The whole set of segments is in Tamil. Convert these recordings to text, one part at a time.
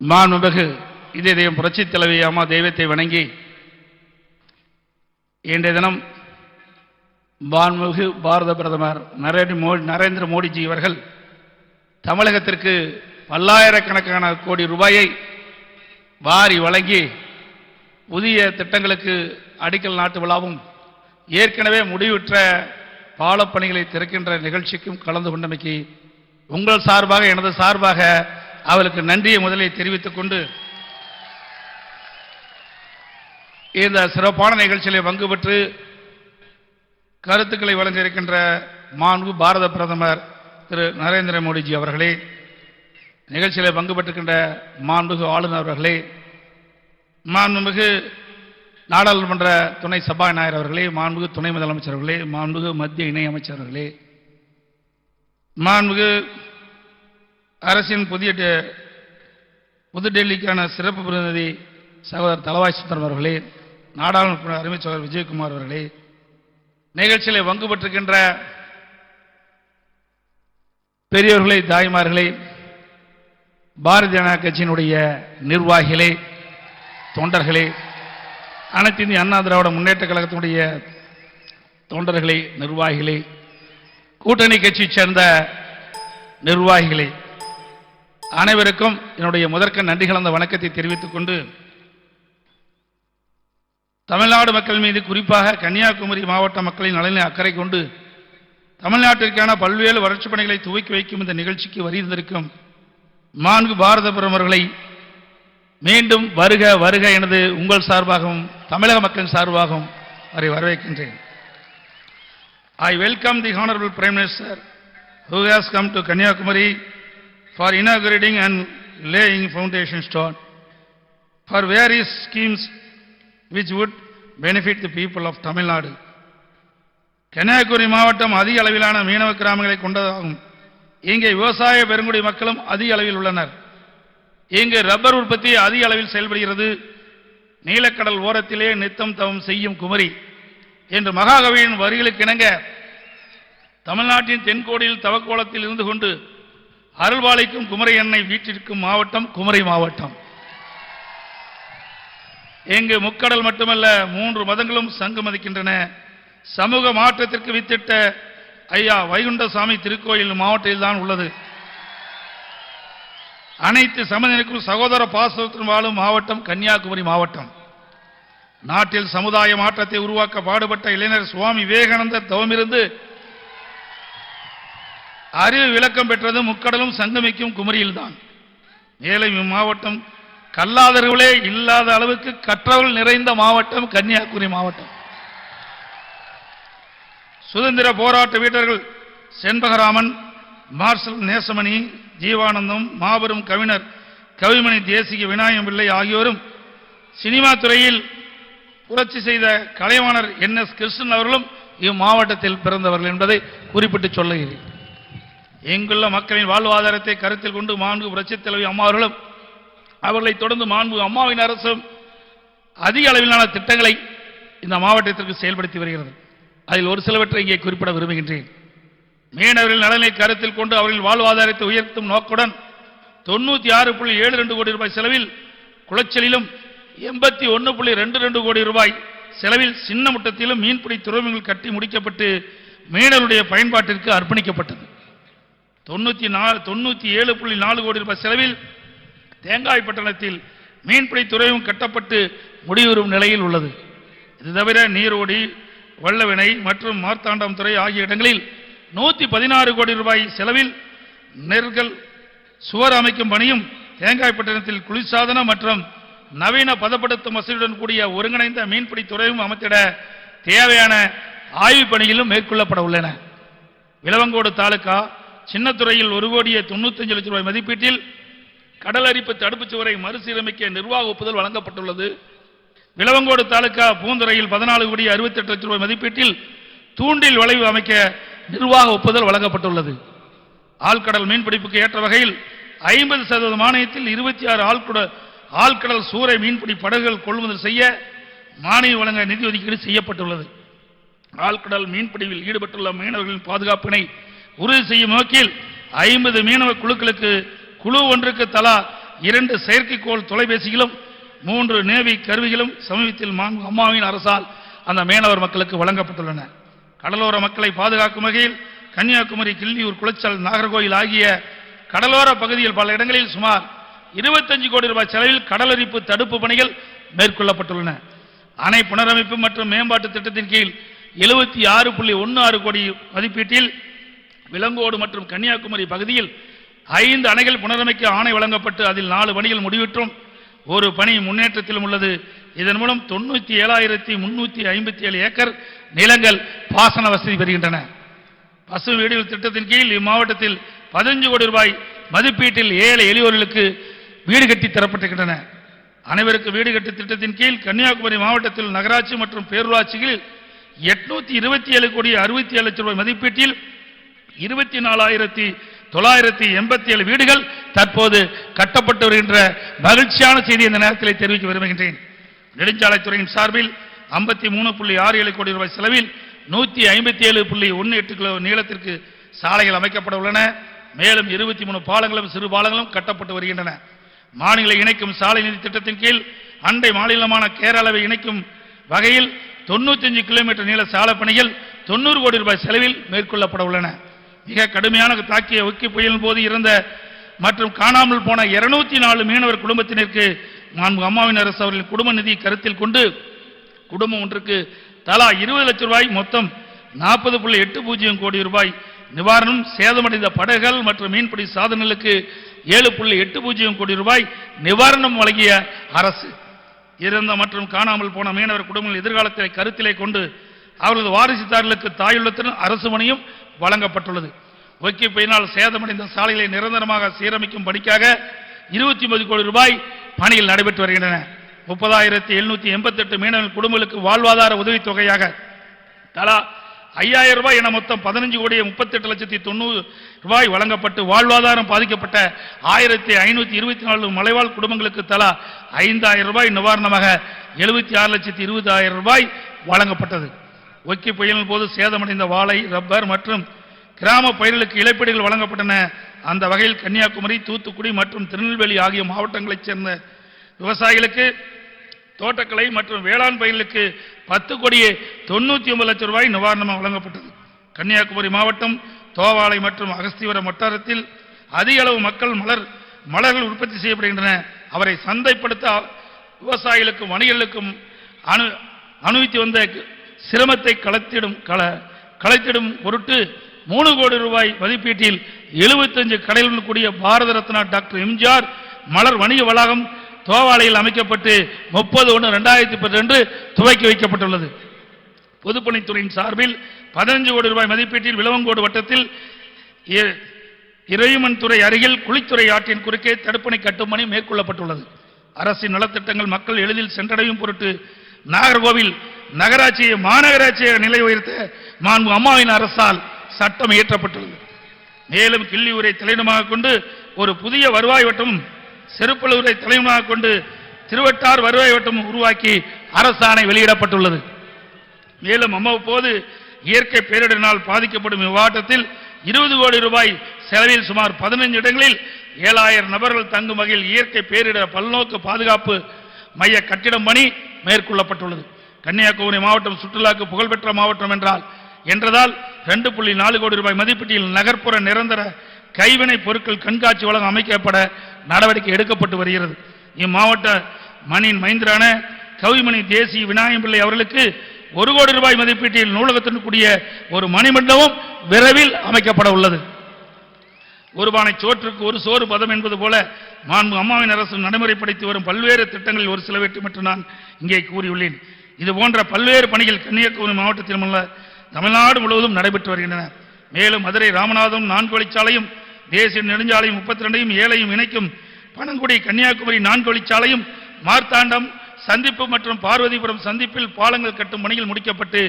மாண்புமிகு இதயம் புரட்சி தலைவி அம்மா தெய்வத்தை வணங்கி இன்றைய தினம் மாண்புமிகு பாரத பிரதமர் நரேந்திர மோடிஜி அவர்கள் தமிழகத்திற்கு பல்லாயிரக்கணக்கான கோடி ரூபாயை வாரி வழங்கி புதிய திட்டங்களுக்கு அடிக்கல் நாட்டு விழாவும் ஏற்கனவே முடிவுற்ற பாலப்பணிகளை திறக்கின்ற நிகழ்ச்சிக்கும் கலந்து கொண்டமைக்கு உங்கள் சார்பாக எனது சார்பாக அவருக்கு நன்றியை முதலில் தெரிவித்துக் கொண்டு இந்த சிறப்பான நிகழ்ச்சியில் பங்கு பெற்று கருத்துக்களை வழங்க இருக்கின்ற மாண்பு பாரத பிரதமர் திரு நரேந்திர மோடிஜி அவர்களே, நிகழ்ச்சியில் பங்கு பெற்றிருக்கின்ற மாண்புமிகு ஆளுநர் அவர்களே, மாண்புமிகு நாடாளுமன்ற துணை சபாநாயகர் அவர்களே, மாண்புமிகு துணை முதலமைச்சர் அவர்களே, மாண்புமிகு மத்திய இணை அமைச்சர்களே, மாண்புமிகு அரசின் புதுடெல்லிக்கான சிறப்பு பிரதிநிதி சகோதரர் தலவாய் சுந்தரம் அவர்களே, நாடாளுமன்ற அருமை சகோதரர் விஜயகுமார் அவர்களே, நிகழ்ச்சியில் பங்கு பெற்றிருக்கின்ற பெரியவர்களே, தாய்மார்களே, பாரதிய ஜனதா கட்சியினுடைய நிர்வாகிகளே, தொண்டர்களே, அனைத்து இந்திய அண்ணா திராவிட முன்னேற்ற கழகத்தினுடைய தொண்டர்களே, நிர்வாகிகளே, கூட்டணி கட்சியை சேர்ந்த நிர்வாகிகளே, அனைவருக்கும் என்னுடைய முதற்க நன்றி கலந்த வணக்கத்தை தெரிவித்துக் கொண்டு, தமிழ்நாடு மக்கள் மீது குறிப்பாக கன்னியாகுமரி மாவட்ட மக்களின் நலனில் அக்கறை கொண்டு தமிழ்நாட்டிற்கான பல்வேறு வளர்ச்சிப் பணிகளை துவக்கி வைக்கும் இந்த நிகழ்ச்சிக்கு வருகின்றிருக்கும் மாண்பு பாரத பிரதமர்களை மீண்டும் வருக வருக எனது உங்கள் சார்பாகவும் தமிழக மக்களின் சார்பாகவும் அவரை வரவேற்கின்றேன். I welcome the Honorable Prime Minister who has come to Kanyakumari for inaugurating and laying foundation stone for various schemes which would benefit the people of Tamil Nadu. Kanyakumari மாவட்டம் அதிக அளவிலான மீனவ கிராமங்களை கொண்டதாகும். இங்கே விவசாய பெருங்குடி மக்களும் அதிக அளவில் உள்ளனர். இங்கு ரப்பர் உற்பத்தி அதிக அளவில் செயல்படுகிறது. நீலக்கடல் ஓரத்திலே நித்தம் தவம் செய்யும் குமரி என்று மகாகவியின் வரிகளுக்கு இணங்க தமிழ்நாட்டின் தென்கோடியில் தவக்கோலத்தில் இருந்து கொண்டு அருள்வாளிக்கும் குமரி எண்ணெய் வீட்டிற்கும் மாவட்டம் குமரி மாவட்டம். இங்கு முக்கடல் மட்டுமல்ல 3 மதங்களும் சங்கமதிக்கின்றன. சமூக மாற்றத்திற்கு வித்திட்ட ஐயா வைகுண்டசாமி திருக்கோயில் மாவட்டத்தில் தான் உள்ளது. அனைத்து சமநிலைக்கும் சகோதர பாசத்துடன் வாழும் மாவட்டம் கன்னியாகுமரி மாவட்டம். நாட்டில் சமுதாய மாற்றத்தை உருவாக்க பாடுபட்ட இளைஞர் சுவாமி விவேகானந்தர் தவமிருந்து அறிவு விளக்கம் பெற்றது முக்கடலும் சங்கமிக்கும் குமரியில்தான். மேலும் இம்மாவட்டம் கல்லாதவர்களே இல்லாத அளவுக்கு கற்றவர்கள் நிறைந்த மாவட்டம் கன்னியாகுமரி மாவட்டம். சுதந்திர போராட்ட வீரர்கள் செண்பகராமன், மார்ஷல் நேசமணி, ஜீவானந்தம், மாபெரும் கவிஞர் கவிமணி தேசிக விநாயகம் பிள்ளை ஆகியோரும் சினிமா துறையில் புரட்சி செய்த கலைவாணர் NS கிருஷ்ணன் அவர்களும் இம்மாவட்டத்தில் பிறந்தவர்கள் என்பதை குறிப்பிட்டு சொல்லுகிறேன். இங்குள்ள மக்களின் வாழ்வாதாரத்தை கருத்தில் கொண்டு மாண்பு புரட்சி தலைவி அம்மா அவர்களும் அவர்களை தொடர்ந்து மாண்பு அம்மாவின் அரசும் அதிக அளவிலான திட்டங்களை இந்த மாவட்டத்திற்கு செயல்படுத்தி வருகிறது. அதில் ஒரு சிலவற்றை இங்கே குறிப்பிட விரும்புகின்றேன். மீனவர்கள் நலனை கருத்தில் கொண்டு அவர்களின் வாழ்வாதாரத்தை உயர்த்தும் நோக்குடன் 96.72 கோடி ரூபாய் செலவில் குளச்சலிலும் 81.22 கோடி ரூபாய் செலவில் சின்ன முட்டத்திலும் மீன்பிடி துறைமுகங்கள் கட்டி முடிக்கப்பட்டு மீனவருடைய பயன்பாட்டிற்கு அர்ப்பணிக்கப்பட்டது. 97.4 கோடி ரூபாய் செலவில் தேங்காய்பட்டணத்தில் மீன்பிடி துறைமுகம் கட்டப்பட்டு முடிவுறும் நிலையில் உள்ளது. இது தவிர நீரோடி, வல்லவினை மற்றும் மார்த்தாண்டம் துறை ஆகிய இடங்களில் 116 கோடி ரூபாய் செலவில் நெற்கள் சுவர் அமைக்கும் பணியும் தேங்காய்பட்டணத்தில் குளிர்சாதன மற்றும் நவீன பதப்படுத்தும் வசதியுடன் கூடிய ஒருங்கிணைந்த மீன்பிடி துறைமுகம் அமைத்திட தேவையான ஆய்வுப் பணிகளும் மேற்கொள்ளப்பட உள்ளன. விளவங்கோடு தாலுகா சின்னத்துறையில் 1,95 லட்சம் ரூபாய் மதிப்பீட்டில் கடல் அரிப்பு தடுப்புச் சுவரை மறுசீரமைக்க நிர்வாக ஒப்புதல் வழங்கப்பட்டுள்ளது. விளவங்கோடு தாலுகா பூந்துறையில் 14,68 லட்சம் ரூபாய் மதிப்பீட்டில் தூண்டில் வளைவு அமைக்க நிர்வாக ஒப்புதல் வழங்கப்பட்டுள்ளது. ஆழ்கடல் மீன்பிடிப்புக்கு ஏற்ற வகையில் 50% மானியத்தில் 26 ஆழ்கடல் சூறை மீன்பிடி படகுகள் கொள்முதல் செய்ய மானியம் வழங்க நிதி ஒதுக்கீடு செய்யப்பட்டுள்ளது. ஆழ்கடல் மீன்பிடிவில் ஈடுபட்டுள்ள மீனவர்களின் பாதுகாப்பினை உறுதி செய்யும் நோக்கில் 50 மீனவ குழுக்களுக்கு குழு ஒன்றுக்கு தலா 2 செயற்கைக்கோள் தொலைபேசிகளும் 3 நேவி கருவிகளும் சமீபத்தில் அம்மாவின் அரசால் அந்த மீனவர் மக்களுக்கு வழங்கப்பட்டுள்ளன. கடலோர மக்களை பாதுகாக்கும் வகையில் கன்னியாகுமரி, கிள்ளியூர், குளச்சல், நாகர்கோயில் ஆகிய கடலோர பகுதியில் பல இடங்களில் சுமார் 25 கோடி ரூபாய் செலவில் கடலரிப்பு தடுப்பு பணிகள் மேற்கொள்ளப்பட்டுள்ளன. அணை புனரமைப்பு மற்றும் மேம்பாட்டு திட்டத்தின் கீழ் 76.16 கோடி மதிப்பீட்டில் விலங்கோடு மற்றும் கன்னியாகுமரி பகுதியில் 5 அணைகள் புனரமைக்க ஆணை வழங்கப்பட்டு அதில் 4 பணிகள் முடிவிற்றும் ஒரு பணி முன்னேற்றத்திலும் உள்ளது. இதன் மூலம் 97,357 ஏக்கர் நிலங்கள் பாசன வசதி பெறுகின்றன. பசு வீடுகள் திட்டத்தின் கீழ் இம்மாவட்டத்தில் 15 கோடி ரூபாய் மதிப்பீட்டில் ஏழை எளியோர்களுக்கு வீடு கட்டி தரப்பட்டிருக்கின்றன. அனைவருக்கு வீடு கட்டி திட்டத்தின் கீழ் கன்னியாகுமரி மாவட்டத்தில் நகராட்சி மற்றும் பேரூராட்சிகளில் 827 கோடி 67 லட்சம் ரூபாய் மதிப்பீட்டில் 24,987 வீடுகள் தற்போது கட்டப்பட்டு வருகின்ற மகிழ்ச்சியான செய்தி இந்த நேரத்தில் தெரிவிக்க விரும்புகின்றேன். நெடுஞ்சாலைத்துறையின் சார்பில் 53.67 கோடி ரூபாய் செலவில் 157.18 கிலோ நீளத்திற்கு சாலைகள் அமைக்கப்பட உள்ளன. மேலும் 23 பாலங்களும் சிறு பாலங்களும் கட்டப்பட்டு வருகின்றன. மாநில இணைக்கும் சாலை நிதி திட்டத்தின் கீழ் அண்டை மாநிலமான கேரளாவை இணைக்கும் வகையில் 95 கிலோமீட்டர் நீள சாலை பணிகள் 90 கோடி ரூபாய் செலவில் மேற்கொள்ளப்பட உள்ளன. மிக கடுமையான தாக்கிய ஒக்கி புயலின் போது இருந்த மற்றும் காணாமல் போன 204 மீனவர் குடும்பத்தினருக்கு அம்மாவின் அரசு அவர்களின் குடும்ப நிதி கருத்தில் கொண்டு குடும்பம் ஒன்றுக்கு தலா 20 லட்சம் ரூபாய் மொத்தம் 40.80 கோடி ரூபாய் நிவாரணம், சேதமடைந்த படகுகள் மற்றும் மீன்பிடி சாதனங்களுக்கு 7.80 கோடி ரூபாய் நிவாரணம் வழங்கிய அரசு இறந்த மற்றும் காணாமல் போன மீனவர் குடும்பங்கள் எதிர்காலத்தை கருத்திலே கொண்டு அவரது வாரிசுதாரர்களுக்கு தாயுள்ளத்துடன் அரசு பணியும் வழங்கப்பட்டுள்ளது. ஒக்கி புயலினால் சேதமடைந்த சாலைகளை நிரந்தரமாக சீரமைக்கும் பணிக்காக 29 கோடி ரூபாய் பணிகள் நடைபெற்று வருகின்றன. 30,788 மீனவர் குடும்பங்களுக்கு வாழ்வாதார உதவித்தொகையாக தலா 5,000 ரூபாய் என மொத்தம் 15,38,90,000 ரூபாய் வழங்கப்பட்டு வாழ்வாதாரம் பாதிக்கப்பட்ட 1,524 மலைவாழ் குடும்பங்களுக்கு தலா 5,000 ரூபாய் நிவாரணமாக 76,20,000 ரூபாய் வழங்கப்பட்டது. ஒக்கி புயலின் போது சேதமடைந்த வாழை, ரப்பர் மற்றும் கிராம பயிர்களுக்கு இழப்பீடுகள் வழங்கப்பட்டன. அந்த வகையில் கன்னியாகுமரி, தூத்துக்குடி மற்றும் திருநெல்வேலி ஆகிய மாவட்டங்களைச் சேர்ந்த விவசாயிகளுக்கு தோட்டக்கலை மற்றும் வேளாண் பயிர்களுக்கு 10,99 லட்சம் ரூபாய் நிவாரணமாக வழங்கப்பட்டது. கன்னியாகுமரி மாவட்டம் தோவாளை மற்றும் அகஸ்தீவரம் வட்டாரத்தில் அதிக அளவு மக்கள் மலர்கள் உற்பத்தி செய்யப்படுகின்றன. அவரை சந்தைப்படுத்த விவசாயிகளுக்கும் வணிகர்களுக்கும் அனுமதித்து வந்த சிரமத்தை களைத்திடும் பொருட்டு 3 கோடி ரூபாய் மதிப்பீட்டில் 75 கடைகளுடன் கூடிய பாரத ரத்னா டாக்டர் எம்ஜிஆர் மலர் வணிக வளாகம் தோவாளையில் அமைக்கப்பட்டு 30/1/2012 துவக்கி வைக்கப்பட்டுள்ளது. பொதுப்பணித்துறையின் சார்பில் 15 கோடி ரூபாய் மதிப்பீட்டில் விளவங்கோடு வட்டத்தில் இறையுமன் துறை அருகில் குளித்துறை ஆற்றின் குறுக்கே தடுப்பணை கட்டும் பணி மேற்கொள்ளப்பட்டுள்ளது. அரசின் நலத்திட்டங்கள் மக்கள் எளிதில் சென்றடையும் பொருட்டு நாகர்கோவில் நகராட்சியை மாநகராட்சியை நிலை உயர்த்த அம்மாவின் அரசால் சட்டம் இயற்றப்பட்டுள்ளது. மேலும் கிள்ளியூரை தலைநகரமாக கொண்டு ஒரு புதிய வருவாய் வட்டமும், செருப்பலூரை தலைநகரமாக கொண்டு திருவட்டார் வருவாய் வட்டமும் உருவாக்கி அரசாணை வெளியிடப்பட்டுள்ளது. மேலும் அவ்வப்போது இயற்கை பேரிடரினால் பாதிக்கப்படும் இவ்வாட்டத்தில் 20 கோடி ரூபாய் செலவில் சுமார் 15 இடங்களில் 7,000 நபர்கள் தங்கும் வகையில் இயற்கை பேரிடர் பல்நோக்கு பாதுகாப்பு மைய கட்டிடம் பணி மேற்கொள்ளப்பட்டுள்ளது. கன்னியாகுமரி மாவட்டம் சுற்றுலாக்கு புகழ்பெற்ற மாவட்டம் என்றதால் 2.4 கோடி ரூபாய் மதிப்பீட்டில் நகர்ப்புற நிரந்தர கைவினை பொருட்கள் கண்காட்சி வழங்க அமைக்கப்பட நடவடிக்கை எடுக்கப்பட்டு வருகிறது. இம்மாவட்ட மணியின் மைந்தரான கவிமணி தேசிய விநாயகம் பிள்ளை அவர்களுக்கு 1 கோடி ரூபாய் மதிப்பீட்டில் நூலகத்துடன் கூடிய ஒரு மணிமண்டபம் விரைவில் அமைக்கப்பட உள்ளது. ஒரு பானை சோற்றுக்கு ஒரு சோறு பதம் என்பது போல அம்மாவின் அரசு நடைமுறைப்படுத்தி வரும் பல்வேறு திட்டங்களில் ஒரு சிலவற்றை மட்டும் நான் இங்கே கூறியுள்ளேன். இது போன்ற பல்வேறு பணிகள் கன்னியாகுமரி மாவட்டத்தில் உள்ள தமிழ்நாடு முழுவதும் நடைபெற்று வருகின்றன. மேலும் மதுரை ராமநாதம் 4 வழிச்சாலையும், தேசிய நெடுஞ்சாலையும் 32 ஏழையும் இணைக்கும் பனங்குடி கன்னியாகுமரி 4 வழிச்சாலையும், மார்த்தாண்டம் சந்திப்பு மற்றும் பார்வதிபுரம் சந்திப்பில் பாலங்கள் கட்டும் பணிகள் முடிக்கப்பட்டு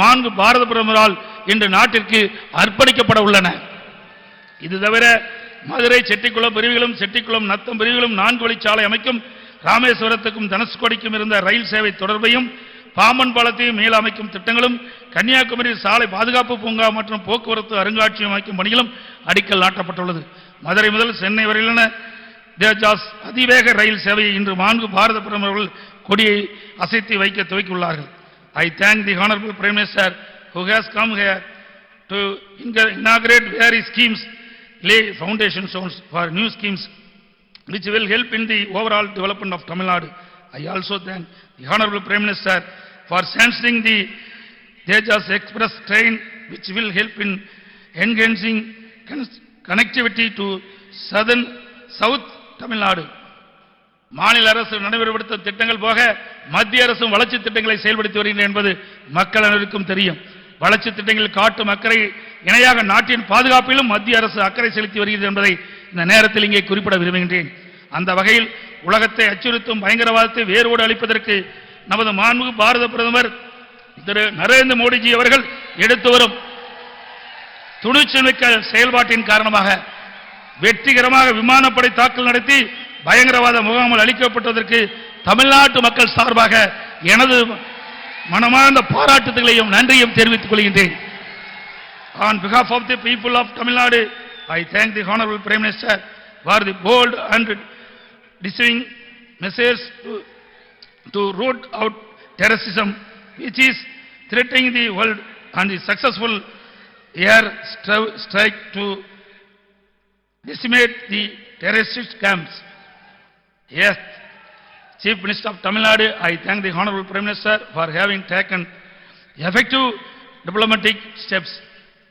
4 பாரத பிரதமரால் இன்று நாட்டிற்கு அர்ப்பணிக்கப்பட உள்ளன. இது தவிர மதுரை செட்டிக்குளம் பிரிவுகளும், செட்டிக்குளம் நத்தம் பிரிவுகளும் 4 வழிச்சாலை அமைக்கும், ராமேஸ்வரத்துக்கும் தனுஷ்கோடிக்கும் இருந்த ரயில் சேவை தொடர்பையும், பாம்பன் பாலத்தையும் மேல அமைக்கும் திட்டங்களும், கன்னியாகுமரி சாலை பாதுகாப்பு பூங்கா மற்றும் போக்குவரத்து அருங்காட்சியகம் அமைக்கும் பணிகளும் அடிக்கல் நாட்டப்பட்டுள்ளது. மதுரை முதல் சென்னை வரையிலான தேஜாஸ் அதிவேக ரயில் சேவையை இன்று 4 பாரத பிரதமர்கள் கொடியை அசைத்து வைக்க துவக்கியுள்ளார்கள். I thank the Honorable Prime Minister who has come here to inaugurate various schemes, lay foundation stones for new schemes which will help in the overall development of Tamil Nadu. I also thank the Honorable Prime Minister for sanctioning the Tejas Express train which will help in enhancing connectivity to South Tamil Nadu. மாநில அரசு நடைமுறைப்படுத்த திட்டங்கள் போக மத்திய அரசும் வளர்ச்சி திட்டங்களை செயல்படுத்தி வருகிறது என்பது மக்கள் அனைவருக்கும் தெரியும். வளர்ச்சி திட்டங்களில் காட்டும் அக்கறை இணையாக நாட்டின் பாதுகாப்பிலும் மத்திய அரசு அக்கறை செலுத்தி வருகிறது என்பதை இந்த நேரத்தில் இங்கே குறிப்பிட விரும்புகின்றேன். அந்த வகையில் உலகத்தை அச்சுறுத்தும் பயங்கரவாதத்தை வேரோடு அழிப்பதற்கு நமது மாண்புமிகு பாரத பிரதமர் திரு நரேந்திர மோடிஜி அவர்கள் எடுத்து வரும் துணிச்சல்மிக்க செயல்பாட்டின் காரணமாக வெற்றிகரமாக விமானப்படை தாக்குதல் நடத்தி பயங்கரவாத முகாமில் அளிக்கப்பட்டதற்கு தமிழ்நாட்டு மக்கள் சார்பாக எனது மனமார்ந்த பாராட்டுதலையும் நன்றியும் தெரிவித்துக் கொள்கின்றேன். On behalf of the people of Tamil Nadu, I thank the Honorable Prime Minister for the bold and deciding measures to root out terrorism which is threatening the world and the successful air strike to decimate the terrorist camps. Yes, Chief Minister of Tamil Nadu, I thank the Honorable Prime Minister for having taken effective diplomatic steps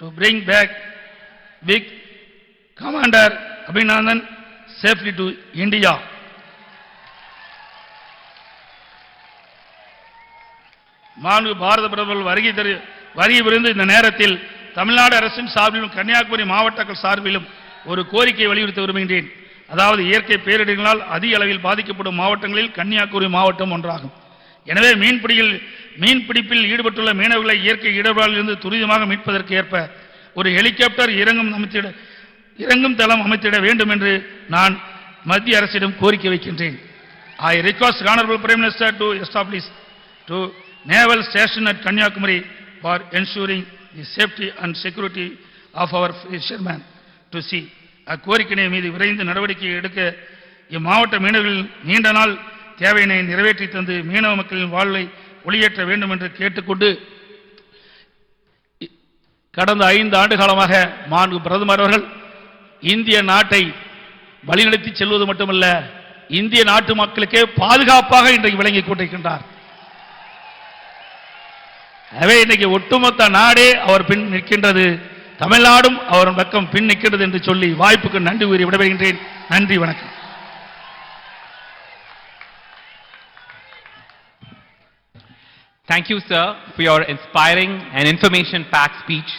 to bring back Big Commander Abhinandan safely to India. மாண்பு பாரத பிரதமர் வருகை புரிந்து இந்த நேரத்தில் தமிழ்நாடு அரசின் சார்பிலும் கன்னியாகுமரி மாவட்டங்கள் சார்பிலும் ஒரு கோரிக்கை வலியுறுத்த விரும்புகின்றேன். அதாவது இயற்கை பேரிடர்களால் அதிக அளவில் பாதிக்கப்படும் மாவட்டங்களில் கன்னியாகுமரி மாவட்டம் ஒன்றாகும். எனவே மீன்பிடிப்பில் ஈடுபட்டுள்ள மீனவர்களை இயற்கை இடர்பாடுகளிலிருந்து துரிதமாக மீட்பதற்கு ஏற்ப ஒரு ஹெலிகாப்டர் இறங்கும் தளம் அமைத்திட வேண்டும் என்று நான் மத்திய அரசிடம் கோரிக்கை வைக்கின்றேன். I request Honorable Prime Minister to establish to naval station at Kanyakumari for ensuring the safety and security of our fishermen to sea. அக்கோரிக்கையை மீது விரைந்து நடவடிக்கை எடுக்க இம்மாவட்ட மீனவர்களின் நீண்ட நாள் தேவையினை நிறைவேற்றி தந்து மீனவ மக்களின் வாழ்வை ஒளியேற்ற வேண்டும் என்று கேட்டுக்கொண்டு கடந்த 5 ஆண்டு காலமாக மாண்பு பிரதமர் அவர்கள் இந்திய நாட்டை வழிநடத்தி செல்வது மட்டுமல்ல இந்திய நாட்டு மக்களுக்கே பாதுகாப்பாக இன்றைக்கு விளங்கிக் கொண்டிருக்கின்றார். எனவே இன்றைக்கு ஒட்டுமொத்த நாடே அவர் பின் நிற்கின்றது, தமிழ்நாடும் அவர் பக்கம் பின் நிற்கிறது என்று சொல்லி வாய்ப்புக்கு நன்றி கூறி விடைபெறுகின்றேன். நன்றி, வணக்கம். Thank you, sir, for your inspiring and information-packed speech.